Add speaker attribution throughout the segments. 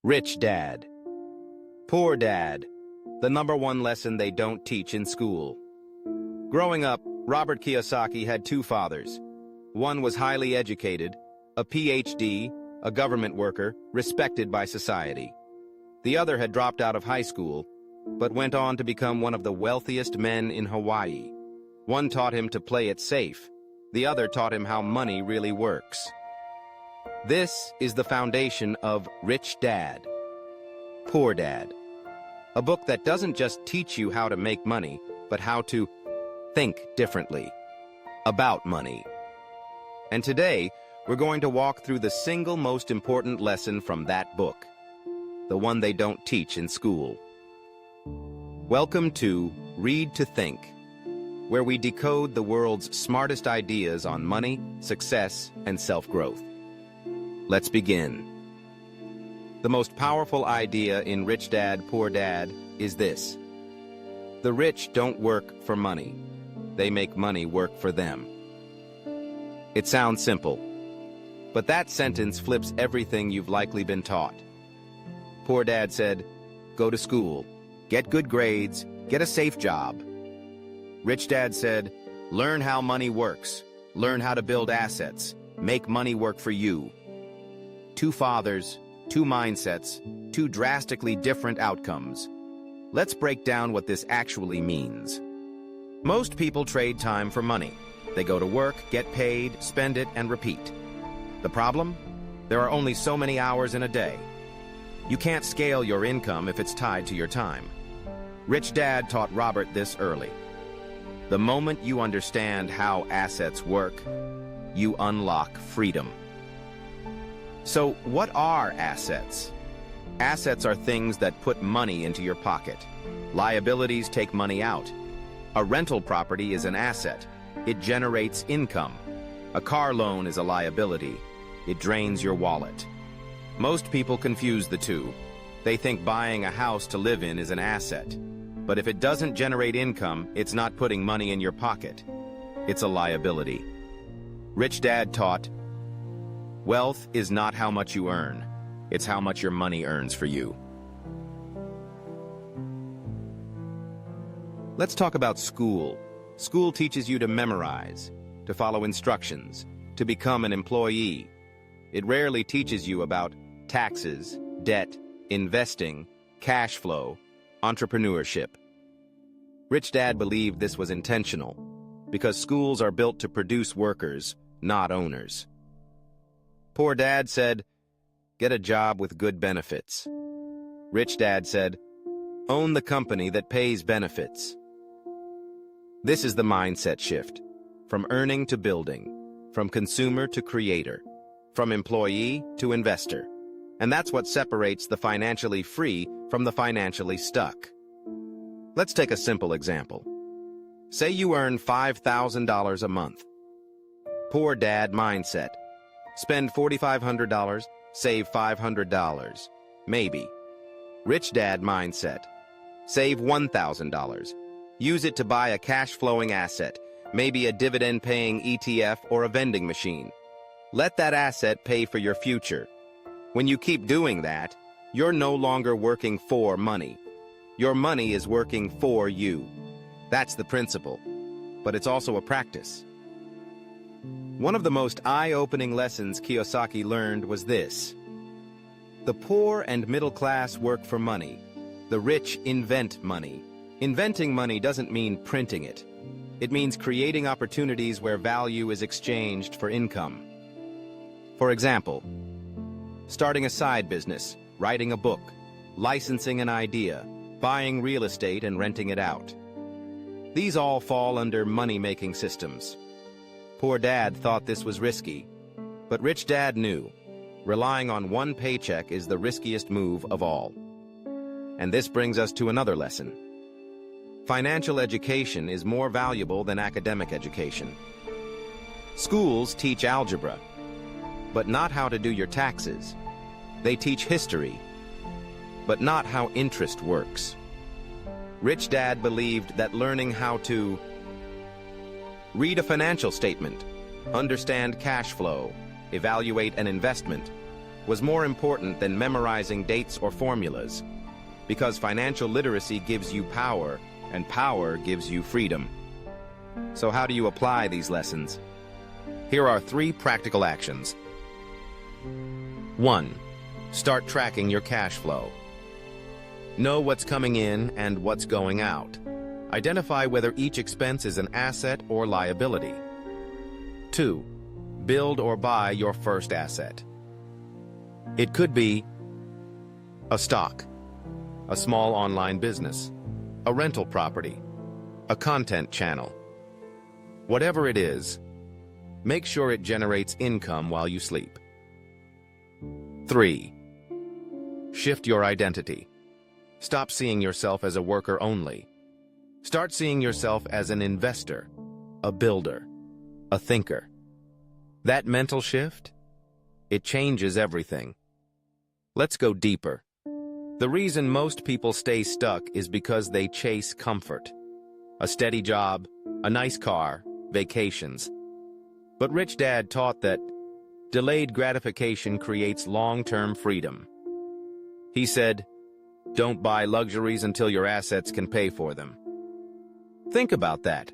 Speaker 1: Rich Dad, Poor Dad, the #1 lesson they don't teach in school. Growing up, Robert Kiyosaki had two fathers. One was highly educated, a PhD, a government worker, respected by society. The other had dropped out of high school, but went on to become one of the wealthiest men in Hawaii. One taught him to play it safe. The other taught him how money really works. This is the foundation of Rich Dad, Poor Dad, a book that doesn't just teach you how to make money, but how to think differently about money. And today, we're going to walk through the single most important lesson from that book, the one they don't teach in school. Welcome to Read to Think, where we decode the world's smartest ideas on money, success, and self-growth. Let's begin. The most powerful idea in Rich Dad, Poor Dad is this: the rich don't work for money. They make money work for them. It sounds simple, but that sentence flips everything you've likely been taught. Poor Dad said, go to school, get good grades, get a safe job. Rich Dad said, learn how money works, learn how to build assets, make money work for you. Two fathers, two mindsets, two drastically different outcomes. Let's break down what this actually means. Most people trade time for money. They go to work, get paid, spend it, and repeat. The problem? There are only so many hours in a day. You can't scale your income if it's tied to your time. Rich Dad taught Robert this early. The moment you understand how assets work, you unlock freedom. So what are assets? Assets are things that put money into your pocket. Liabilities take money out. A rental property is an asset. It generates income. A car loan is a liability. It drains your wallet. Most people confuse the two. They think buying a house to live in is an asset. But if it doesn't generate income, it's not putting money in your pocket. It's a liability. Rich Dad taught, wealth is not how much you earn. It's how much your money earns for you. Let's talk about school. School teaches you to memorize, to follow instructions, to become an employee. It rarely teaches you about taxes, debt, investing, cash flow, entrepreneurship. Rich Dad believed this was intentional, because schools are built to produce workers, not owners. Poor Dad said, get a job with good benefits. Rich Dad said, own the company that pays benefits. This is the mindset shift, from earning to building, from consumer to creator, from employee to investor. And that's what separates the financially free from the financially stuck. Let's take a simple example. Say you earn $5,000 a month. Poor Dad mindset. Spend $4,500, save $500. Maybe. Rich Dad mindset. Save $1,000. Use it to buy a cash-flowing asset, maybe a dividend-paying ETF or a vending machine. Let that asset pay for your future. When you keep doing that, you're no longer working for money. Your money is working for you. That's the principle, but it's also a practice. One of the most eye-opening lessons Kiyosaki learned was this: the poor and middle class work for money. The rich invent money. Inventing money doesn't mean printing it. It means creating opportunities where value is exchanged for income. For example, starting a side business, writing a book, licensing an idea, buying real estate and renting it out. These all fall under money-making systems. Poor Dad thought this was risky, but Rich Dad knew relying on one paycheck is the riskiest move of all. And this brings us to another lesson. Financial education is more valuable than academic education. Schools teach algebra, but not how to do your taxes. They teach history, but not how interest works. Rich Dad believed that learning how to read a financial statement, understand cash flow, evaluate an investment, was more important than memorizing dates or formulas, because financial literacy gives you power, and power gives you freedom. So how do you apply these lessons? Here are 3 practical actions. 1. Start tracking your cash flow. Know what's coming in and what's going out. Identify whether each expense is an asset or liability. 2. Build or buy your first asset. It could be a stock, a small online business, a rental property, a content channel. Whatever it is, make sure it generates income while you sleep. 3. Shift your identity. Stop seeing yourself as a worker only. Start seeing yourself as an investor, a builder, a thinker. That mental shift, it changes everything. Let's go deeper. The reason most people stay stuck is because they chase comfort. A steady job, a nice car, vacations. But Rich Dad taught that delayed gratification creates long-term freedom. He said, don't buy luxuries until your assets can pay for them. Think about that.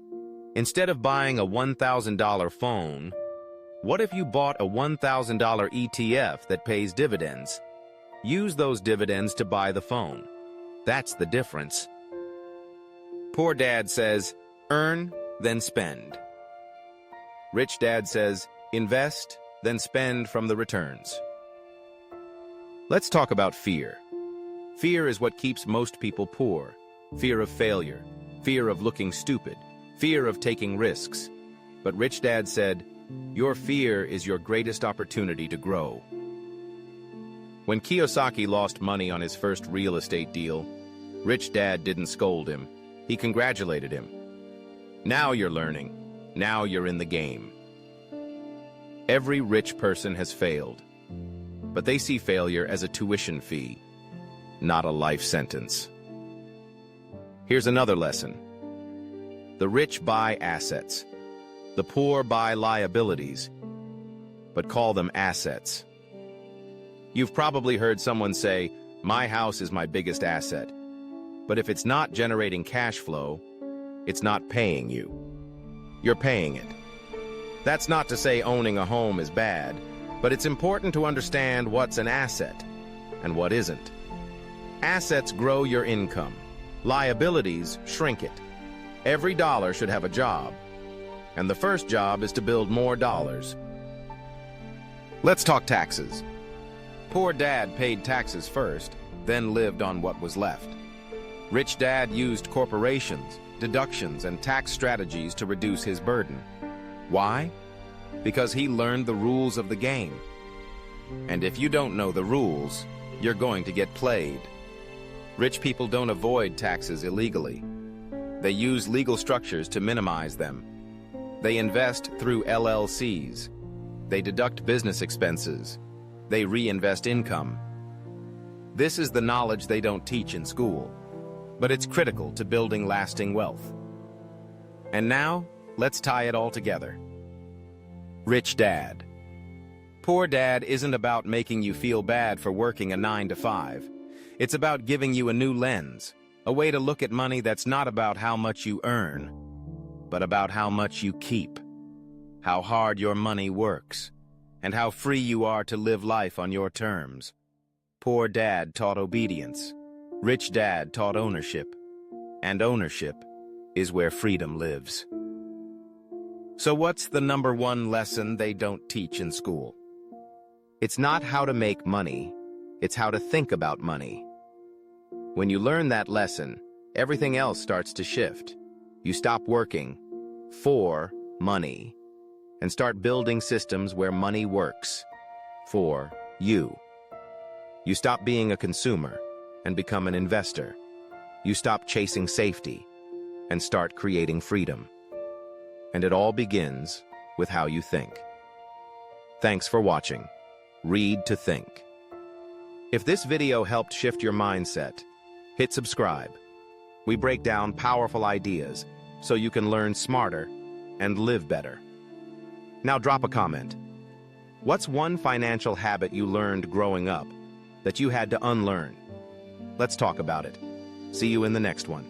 Speaker 1: Instead of buying a $1,000 phone, what if you bought a $1,000 ETF that pays dividends? Use those dividends to buy the phone. That's the difference. Poor Dad says, earn, then spend. Rich Dad says, invest, then spend from the returns. Let's talk about fear. Fear is what keeps most people poor. Fear of failure, fear of looking stupid, fear of taking risks. But Rich Dad said, your fear is your greatest opportunity to grow. When Kiyosaki lost money on his first real estate deal, Rich Dad didn't scold him. He congratulated him. Now you're learning. Now you're in the game. Every rich person has failed, but they see failure as a tuition fee, not a life sentence. Here's another lesson. The rich buy assets. The poor buy liabilities, but call them assets. You've probably heard someone say, my house is my biggest asset. But if it's not generating cash flow, it's not paying you. You're paying it. That's not to say owning a home is bad, but it's important to understand what's an asset and what isn't. Assets grow your income. Liabilities shrink it. Every dollar should have a job. And the first job is to build more dollars. Let's talk taxes. Poor Dad paid taxes first, then lived on what was left. Rich Dad used corporations, deductions, and tax strategies to reduce his burden. Why? Because he learned the rules of the game. And if you don't know the rules, you're going to get played. Rich people don't avoid taxes illegally. They use legal structures to minimize them. They invest through LLCs. They deduct business expenses. They reinvest income. This is the knowledge they don't teach in school, but it's critical to building lasting wealth. And now, let's tie it all together. Rich Dad. Poor Dad isn't about making you feel bad for working a 9-to-5. It's about giving you a new lens, a way to look at money that's not about how much you earn, but about how much you keep, how hard your money works, and how free you are to live life on your terms. Poor Dad taught obedience. Rich Dad taught ownership. And ownership is where freedom lives. So what's the #1 lesson they don't teach in school? It's not how to make money, it's how to think about money. When you learn that lesson, everything else starts to shift. You stop working for money and start building systems where money works for you. You stop being a consumer and become an investor. You stop chasing safety and start creating freedom. And it all begins with how you think. Thanks for watching. Read to think. If this video helped shift your mindset, hit subscribe. We break down powerful ideas so you can learn smarter and live better. Now drop a comment. What's one financial habit you learned growing up that you had to unlearn? Let's talk about it. See you in the next one.